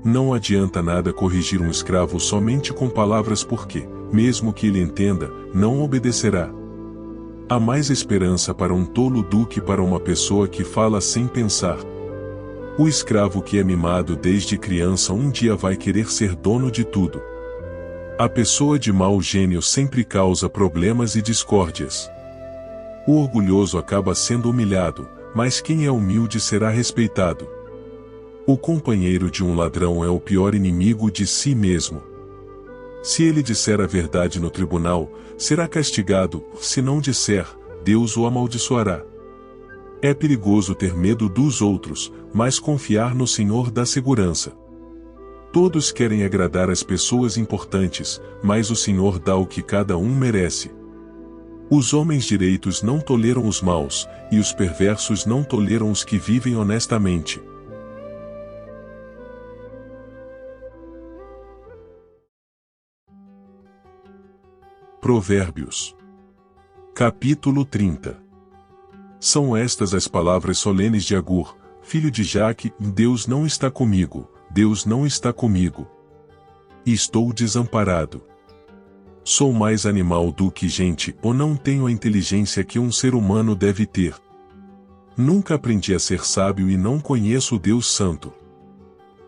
Não adianta nada corrigir um escravo somente com palavras, porque, mesmo que ele entenda, não obedecerá. Há mais esperança para um tolo do que para uma pessoa que fala sem pensar. O escravo que é mimado desde criança um dia vai querer ser dono de tudo. A pessoa de mau gênio sempre causa problemas e discórdias. O orgulhoso acaba sendo humilhado, mas quem é humilde será respeitado. O companheiro de um ladrão é o pior inimigo de si mesmo. Se ele disser a verdade no tribunal, será castigado; se não disser, Deus o amaldiçoará. É perigoso ter medo dos outros, mas confiar no Senhor dá segurança. Todos querem agradar as pessoas importantes, mas o Senhor dá o que cada um merece. Os homens direitos não toleram os maus, e os perversos não toleram os que vivem honestamente. Provérbios. Capítulo 30. São estas as palavras solenes de Agur, filho de Jaque: Deus não está comigo, Deus não está comigo. Estou desamparado. Sou mais animal do que gente, ou não tenho a inteligência que um ser humano deve ter. Nunca aprendi a ser sábio e não conheço o Deus Santo.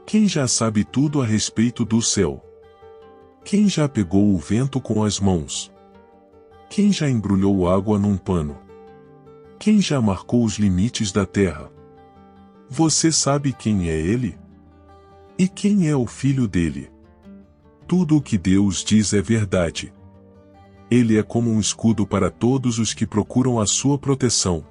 Quem já sabe tudo a respeito do céu? Quem já pegou o vento com as mãos? Quem já embrulhou água num pano? Quem já marcou os limites da terra? Você sabe quem é ele? E quem é o filho dele? Tudo o que Deus diz é verdade. Ele é como um escudo para todos os que procuram a sua proteção.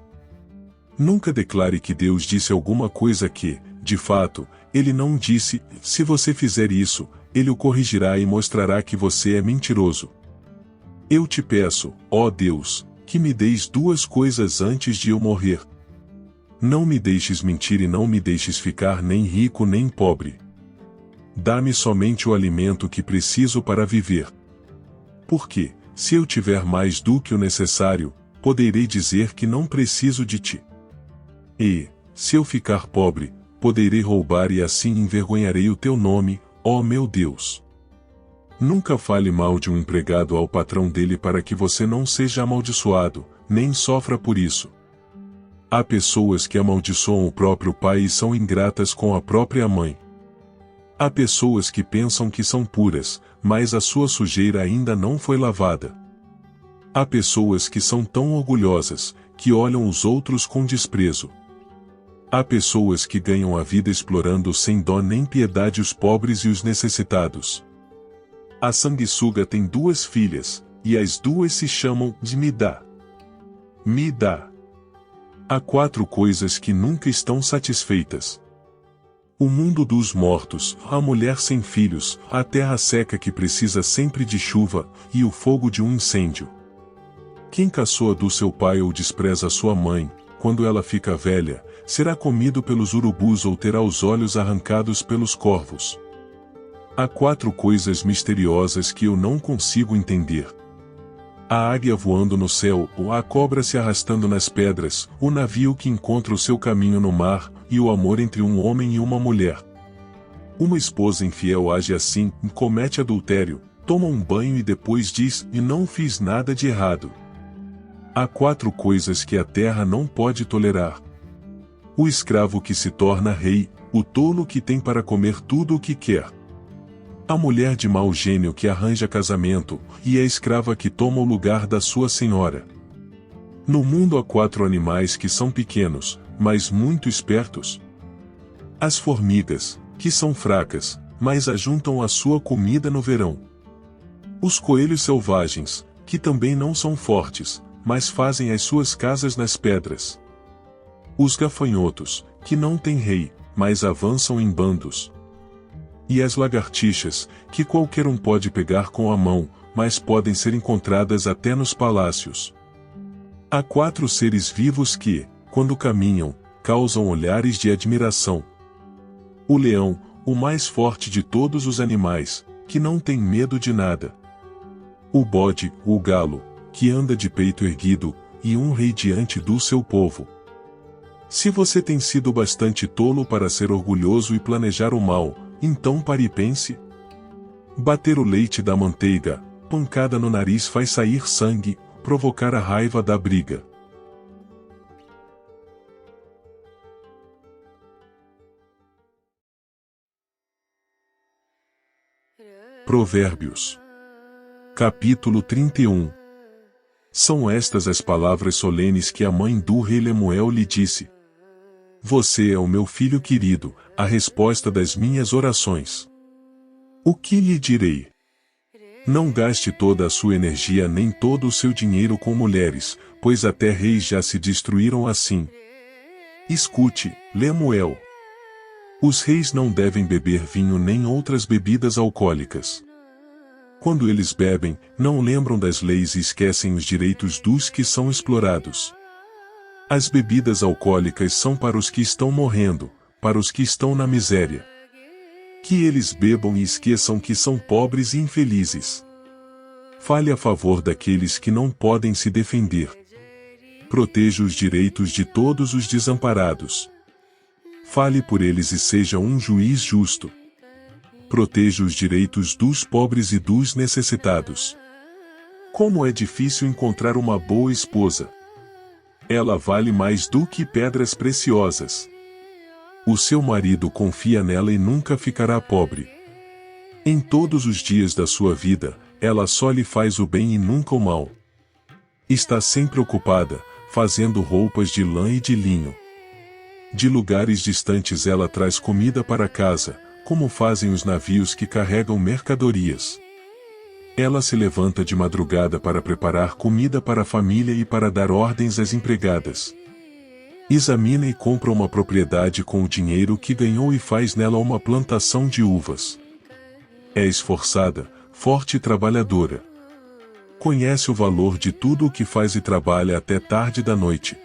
Nunca declare que Deus disse alguma coisa que, de fato, ele não disse. Se você fizer isso, ele o corrigirá e mostrará que você é mentiroso. Eu te peço, ó Deus, que me deis duas coisas antes de eu morrer. Não me deixes mentir e não me deixes ficar nem rico nem pobre. Dá-me somente o alimento que preciso para viver. Porque, se eu tiver mais do que o necessário, poderei dizer que não preciso de ti. E, se eu ficar pobre, poderei roubar e assim envergonharei o teu nome, ó meu Deus. Nunca fale mal de um empregado ao patrão dele para que você não seja amaldiçoado, nem sofra por isso. Há pessoas que amaldiçoam o próprio pai e são ingratas com a própria mãe. Há pessoas que pensam que são puras, mas a sua sujeira ainda não foi lavada. Há pessoas que são tão orgulhosas, que olham os outros com desprezo. Há pessoas que ganham a vida explorando sem dó nem piedade os pobres e os necessitados. A sanguessuga tem duas filhas, e as duas se chamam de Midá. Midá. Há 4 coisas que nunca estão satisfeitas: O mundo dos mortos, a mulher sem filhos, a terra seca que precisa sempre de chuva, e o fogo de um incêndio. Quem caçoa do seu pai ou despreza sua mãe, quando ela fica velha, será comido pelos urubus ou terá os olhos arrancados pelos corvos. Há 4 coisas misteriosas que eu não consigo entender. A águia voando no céu, ou a cobra se arrastando nas pedras, o navio que encontra o seu caminho no mar, e o amor entre um homem e uma mulher. Uma esposa infiel age assim, comete adultério, toma um banho e depois diz, e não fiz nada de errado. Há 4 coisas que a terra não pode tolerar. O escravo que se torna rei, o tolo que tem para comer tudo o que quer. A mulher de mau gênio que arranja casamento, e a escrava que toma o lugar da sua senhora. No mundo há 4 animais que são pequenos, mas muito espertos. As formigas, que são fracas, mas ajuntam a sua comida no verão. Os coelhos selvagens, que também não são fortes, mas fazem as suas casas nas pedras. Os gafanhotos, que não têm rei, mas avançam em bandos. E as lagartixas, que qualquer um pode pegar com a mão, mas podem ser encontradas até nos palácios. Há 4 seres vivos que, quando caminham, causam olhares de admiração. O leão, o mais forte de todos os animais, que não tem medo de nada. O bode, o galo, que anda de peito erguido, e um rei diante do seu povo. Se você tem sido bastante tolo para ser orgulhoso e planejar o mal, então pare e pense. Bater o leite da manteiga, pancada no nariz faz sair sangue, provocar a raiva da briga. Provérbios. Capítulo 31. São estas as palavras solenes que a mãe do rei Lemuel lhe disse. Você é o meu filho querido, a resposta das minhas orações. O que lhe direi? Não gaste toda a sua energia nem todo o seu dinheiro com mulheres, pois até reis já se destruíram assim. Escute, Lemuel. Os reis não devem beber vinho nem outras bebidas alcoólicas. Quando eles bebem, não lembram das leis e esquecem os direitos dos que são explorados. As bebidas alcoólicas são para os que estão morrendo, para os que estão na miséria. Que eles bebam e esqueçam que são pobres e infelizes. Fale a favor daqueles que não podem se defender. Proteja os direitos de todos os desamparados. Fale por eles e seja um juiz justo. Proteja os direitos dos pobres e dos necessitados. Como é difícil encontrar uma boa esposa. Ela vale mais do que pedras preciosas. O seu marido confia nela e nunca ficará pobre. Em todos os dias da sua vida, ela só lhe faz o bem e nunca o mal. Está sempre ocupada, fazendo roupas de lã e de linho. De lugares distantes ela traz comida para casa, como fazem os navios que carregam mercadorias. Ela se levanta de madrugada para preparar comida para a família e para dar ordens às empregadas. Examina e compra uma propriedade com o dinheiro que ganhou e faz nela uma plantação de uvas. É esforçada, forte e trabalhadora. Conhece o valor de tudo o que faz e trabalha até tarde da noite.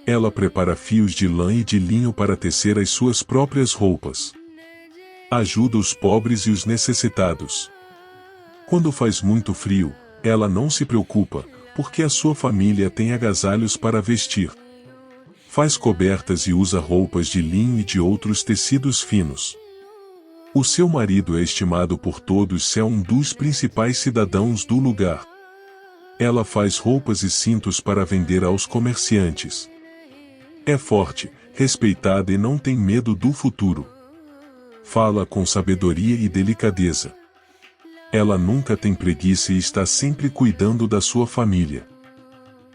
Ela prepara fios de lã e de linho para tecer as suas próprias roupas. Ajuda os pobres e os necessitados. Quando faz muito frio, ela não se preocupa, porque a sua família tem agasalhos para vestir. Faz cobertas e usa roupas de linho e de outros tecidos finos. O seu marido é estimado por todos e é um dos principais cidadãos do lugar. Ela faz roupas e cintos para vender aos comerciantes. É forte, respeitada e não tem medo do futuro. Fala com sabedoria e delicadeza. Ela nunca tem preguiça e está sempre cuidando da sua família.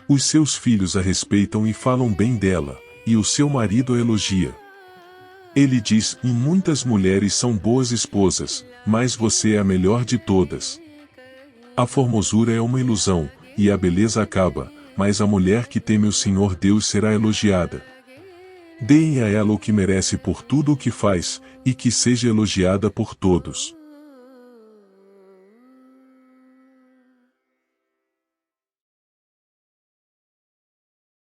Os seus filhos a respeitam e falam bem dela, e o seu marido a elogia. Ele diz, muitas mulheres são boas esposas, mas você é a melhor de todas. A formosura é uma ilusão, e a beleza acaba, mas a mulher que teme o Senhor Deus será elogiada. Deem a ela o que merece por tudo o que faz, e que seja elogiada por todos.